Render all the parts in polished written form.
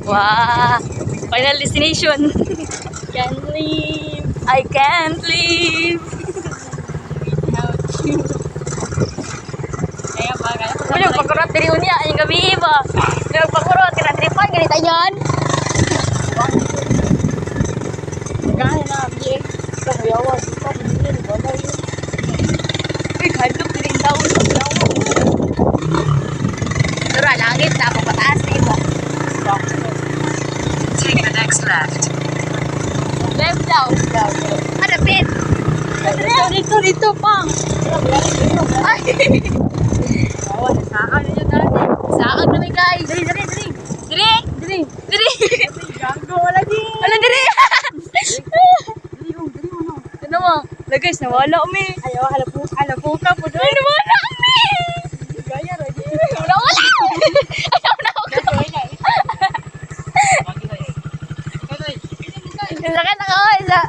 Wow! Final destination. Can't leave I can't leave. without you. Kaya ba? Kaya Ano yung pagkurot diri unya yung gabi ba? Yung pagkurot kinatripan ganito yan. Gaya na, Bie. Ito, kuyawa. Dito, hindi. Wala yun. Uy, hadlok diri daw. Dura langit na ako pataas ni mo. Take the next left. Left daw. Ano pin? Dito, pang. Ay. Oo, nasaan na yun dati. Saan na may guys? Dali. Diri. Dali. Diri. Gago, wala di. Ano diri? Dali, no. Ano mo? La guys, nawala mi. Ayaw, halapo ka po doon. Ay, nawala mi. Gaya, lagi. Nawala. Ayaw na ako. Isa ka na ako, isa.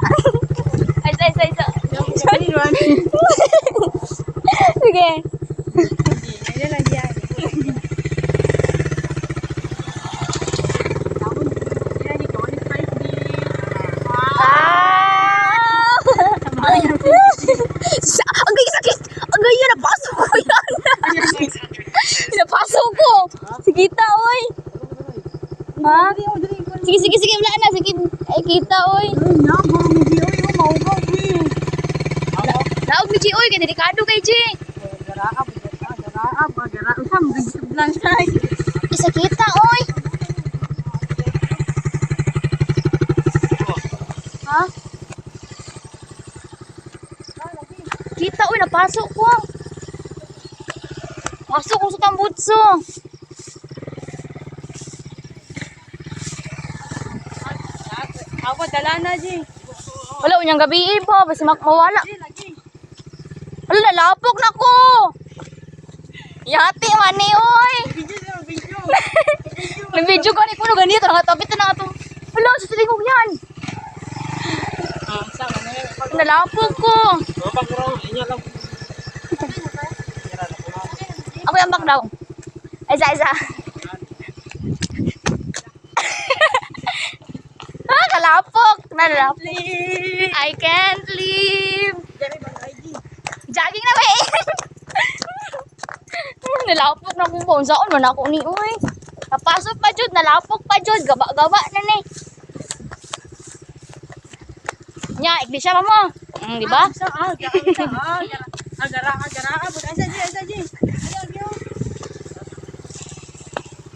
Isa. Sige. Ayan lang yan. Ang gaya sakit! Ang gaya, napasok ko yan! Napasok ko! Sige kita, oy! Ha? Sige, wala na. Sige, ay kita, oy! Naog ni G, oy! Kaya delikado kay G! Isa kita, oy! Ha? Kita, oy! Napasok ko! Pasok ko sa tambutso! Ako, dala na, G. Wala, unyang gabi pa. Basta mawala. Wala, nalapok na ko! Yati, mani, oy! Video. Nag-video ka ni Kuno ganito. Nakatapit na nga ito. Wala, susilingog yan. Sama na yun. Nalapok ko. Ako yung back daw. Isa. Kalapok. Nalapok. I can't leave. Jogging na ba eh. Nalapok na kung bawang saan man ako ni uy. Napasok pa jud, nalapok pa jud. Gaba-gaba na ni. Nya, iglesia pa mo. Di ba? Agara. Asa, G.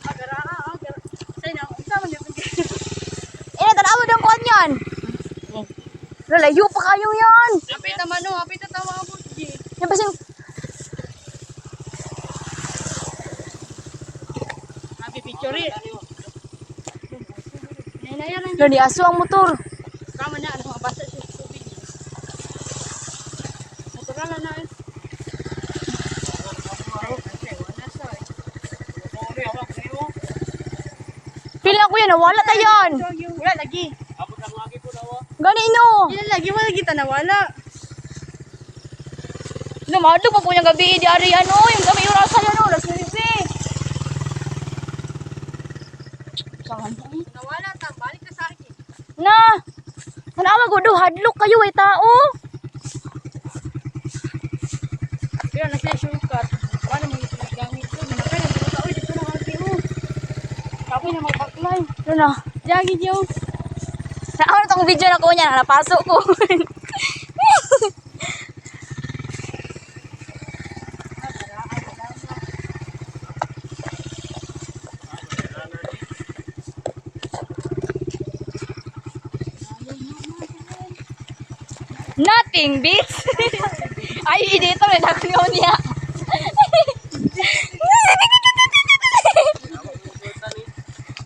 Agara. Say na, sama niyo. Tanawa daw ko yan. Lalayo pa kayo yan. Apit naman, no. Apit na tawa mo, G. Yan ba siyang... Happy picture eh. Yan. Lani aso ang motor. Kama na, ano, mabasa siya sa tubig. Natural na eh. Pila ko yan, nawala tayan. Wala lagi. Gani no. Wala lagi, wala kita na wala. Lumado pa po yung gabi di ari ano, yung gabi orasan yan o, las nilipi. Nawala ta, balik ka sa akin. Na. Tanawa ko do, hadlok kayo ay tao. Pero na siya sukat. Paano mo ito gamit ko? Manakay na dito tao, dito na kaki mo. Tapos na magbaklay. Ano na? Jagi Joe. Saan itong video na ko niya, napasok ko. Nothing beats. Ay, dito rin ako niya.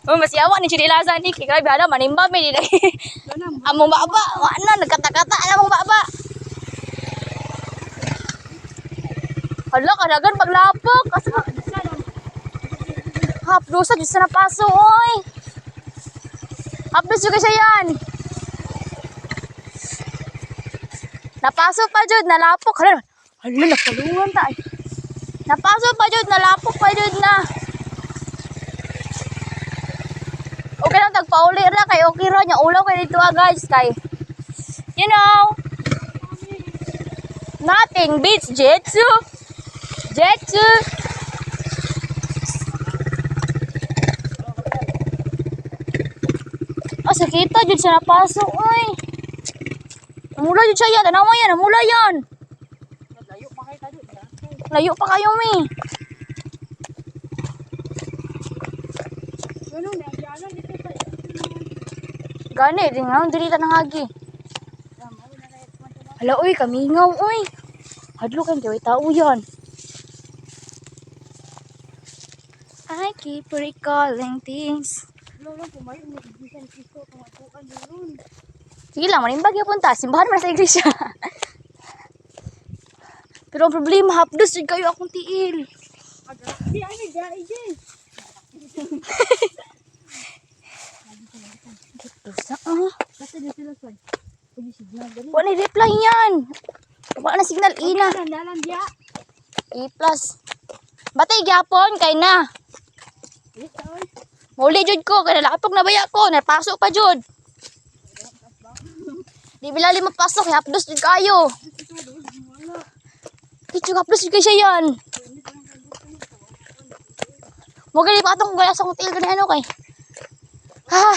Oh, masyawa ni Chirilaza ni kaya grabe ala manimba mi di. Among baba, wala nagkata-kata among baba. Hala kadagan paglapok kasi hapdosa jud sa napaso oy. Hapdos juga siya yan. Napasok pa jud, nalapok. Hala, nakalungan ta. Napasok pa jud, nalapok pa jud na. Okay nagpauli ra kay okay ra nya ulaw kay dito guys kay you know nothing beats Jetsu. Jetsu. Oh, sakita jud sa napasok oy. Namula jud siya yan, tanawa yan, namula yan. Layo pa kayo tayo. Layo pa kayo mi. Ano na jalan dito pa. Gani din nga diri ta nangagi. Hala oy, kamingaw oy. Hadlo kan kay tao yan. I keep recalling things. Lolo pumayo mo bisan Cristo tumakuan doon. Sige lang, manimbag yung punta. Simbahan mo na sa iglesia. Pero ang problema, hapdos yun kayo akong tiil. Di ano dai din. Basta dito sila soy. Pwede signal dali. Wala na reply yan. Wala na signal, ina. Dalan dia. E+. Batay gyapon kay na. Muli jud ko, kaya nakapag nabaya ko. Napasok pa jud. Di bilali mapasok, hapdos jud kayo. Di hapdos jud kayo siya yan. Magali pa itong gaya sa hotel ka na ano kay. Ha?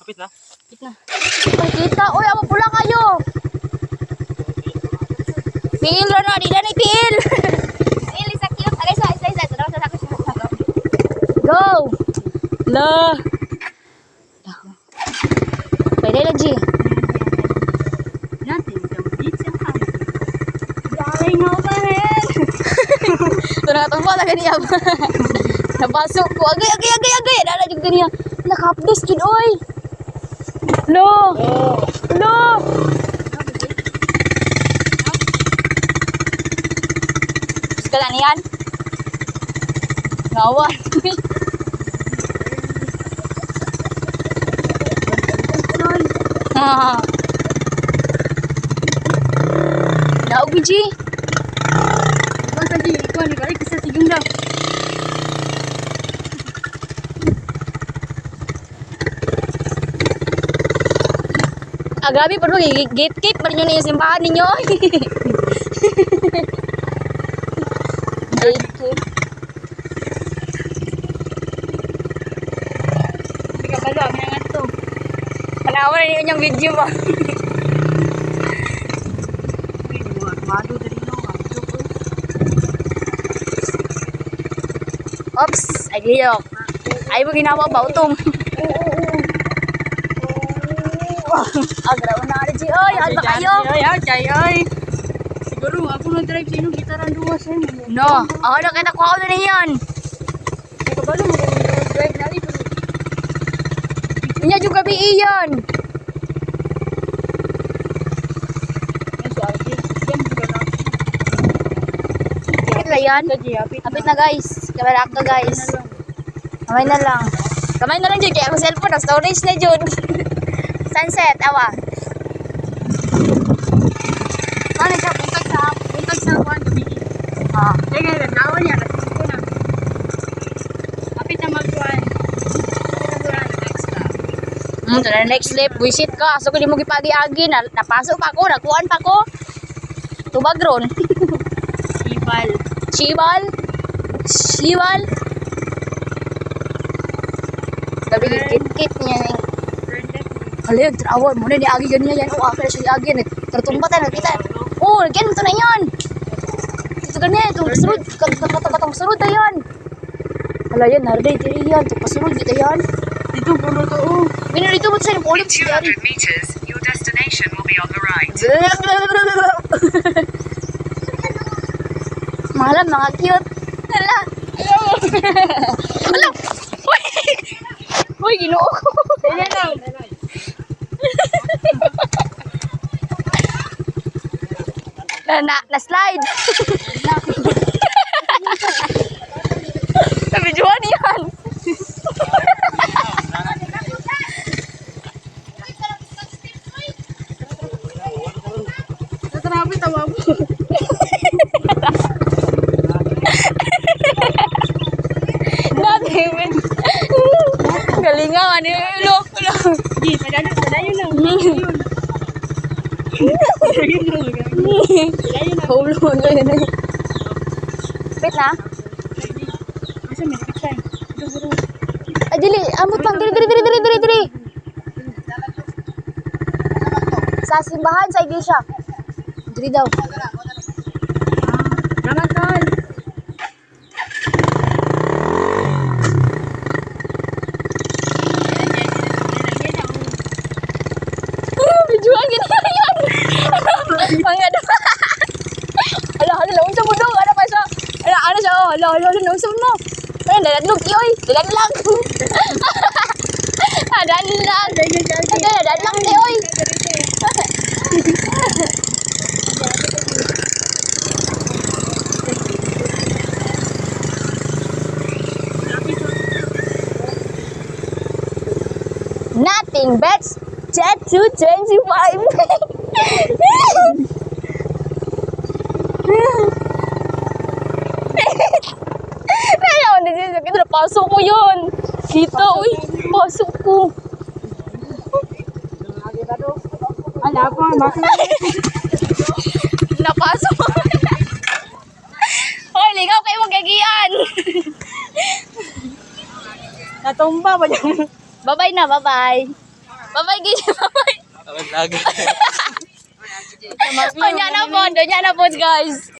Kapit na. Ay, kita. Uy, apa pula kayo? Pil na, di na ni Pil. Pil, isa cute. Agay, isa. Go. La. Pwede lang, G. Natin yung beach ang hangin. Dahil nga ba rin? Ito na itong pala ganyan. Napasok ko. Agay. Dala yung ganyan. Nakapdos yun, oy. Lo. Gusto ka niyan? Ngawan. Naog ni G. Basta di, ikaw ni balik sa sigung daw. Grabe pa rin, gatekeep pa rin nyo na yung simbahan ninyo. Gatekeep. Hindi ka balo, may nga ito. Panawa na ninyo yung video mo. Mado dari no, Oops, ay liyok. Ay mo ginawa ba utong? Agra una ari G. Oy, ano ba kayo? Ay. Siguro ako na drive sino gitaran duwa sa mo. No, ako na kita kuha na niyan. Kabalo mo kung drive na rin. Inya juga bi iyon. Kapit na yan. Kapit na guys. Kamera ka guys. Kamay na lang. Kamay na lang Jud. Kaya ako cellphone. Storage na Jud. Sunset. Awa. Ano siya puntag sa kuan gabi. Ah. Kaya ganawan niya kasi ko na. Kapit na magkuan. Ito na next lap. Visit ka. So kung di mo gipagi-agi. Napasok pa ako. Nakuhaan pa ako. Tubag ron. Shibal. Sabi kit niya. Kalig, trawon. Muna ni Agi ganyan yan. O, akala siya Agi. Nagtartumba tayo. Nakita. Oh, ganyan. Ito na yan. Ito ganyan. Ito surod. Katong surod na yan. Hala yan. Harday. Tiri yan. Ito pasurod. Ito yan. Dito puno to. Ganyan dito mo sa ulit. 200 meters, your destination will be on the right. Malam, mga cute. Hala. Hala. Uy, ginoo ko. Dala lang. Na-slide. Nabidyoan yan. nga, ano ulo. Di, padayon lang. Padayon lang. Padayon lang. Ulo mo yun. Wait na. Asa may dikit siya. Duguro. Ay, dili. Amot lang. Dili. Sa simbahan, sa iglesia. Dili daw. Salamat, Tol. Bijuan gini yan. Mga ano. Ala, naunsa mo dong. Ano pa siya? Ano siya? Oh, ala, naunsa mo. Ay, daladlog. Iyoy, daladlang. Daladlang. Daladlang, iyoy. Nothing but Jet 225. Ayaw na siya. Kita napasok ko yun. Kita, uy. Pasok ko. Ala po, bakit? Napasok ko. Hoy, ligaw kayo magagian. Natumba ba dyan? Bye-bye na, bye-bye. Bye-bye, Gigi. Bye-bye. Tawag lagi. Donya na po, guys.